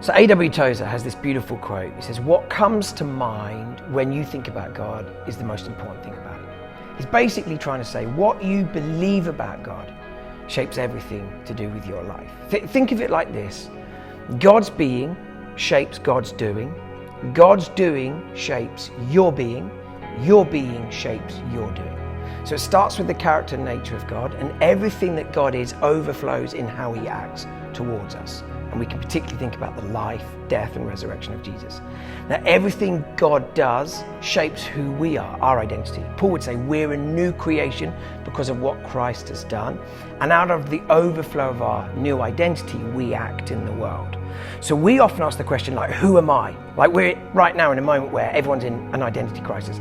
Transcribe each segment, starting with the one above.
So A.W. Tozer has this beautiful quote. He says, what comes to mind when you think about God is the most important thing about it. He's basically trying to say what you believe about God shapes everything to do with your life. Think of it like this. God's being shapes God's doing. God's doing shapes your being shapes your doing. So it starts with the character and nature of God, and everything that God is overflows in how he acts towards us. And we can particularly think about the life, death, and resurrection of Jesus. Now, everything God does shapes who we are, our identity. Paul would say we're a new creation because of what Christ has done. And out of the overflow of our new identity, we act in the world. So we often ask the question, like, who am I? Like, we're right now in a moment where everyone's in an identity crisis.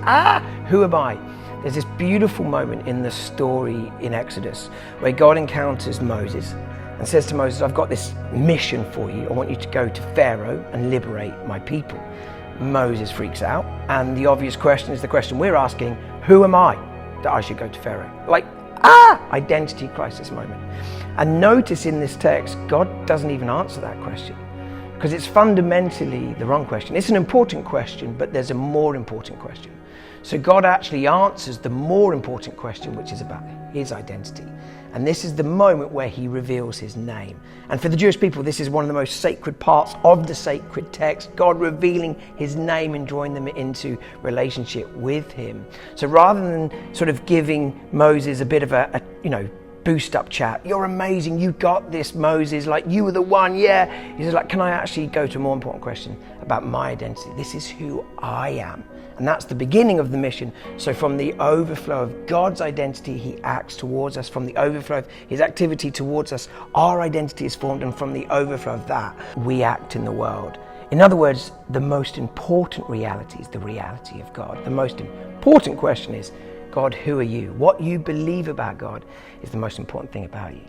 Who am I? There's this beautiful moment in the story in Exodus where God encounters Moses and says to Moses, I've got this mission for you. I want you to go to Pharaoh and liberate my people. Moses freaks out, and the obvious question is the question we're asking, who am I that I should go to Pharaoh? Like, identity crisis moment. And notice in this text, God doesn't even answer that question because it's fundamentally the wrong question. It's an important question, but there's a more important question. So God actually answers the more important question, which is about his identity. And this is the moment where he reveals his name. And for the Jewish people, this is one of the most sacred parts of the sacred text, God revealing his name and drawing them into relationship with him. So rather than sort of giving Moses a bit of a boost up chat, you're amazing, you got this, Moses, like you were the one, yeah. He says, like, can I actually go to a more important question about my identity? This is who I am. And that's the beginning of the mission. So from the overflow of God's identity, he acts towards us. From the overflow of his activity towards us, our identity is formed. And from the overflow of that, we act in the world. In other words, the most important reality is the reality of God. The most important question is, God, who are you? What you believe about God is the most important thing about you.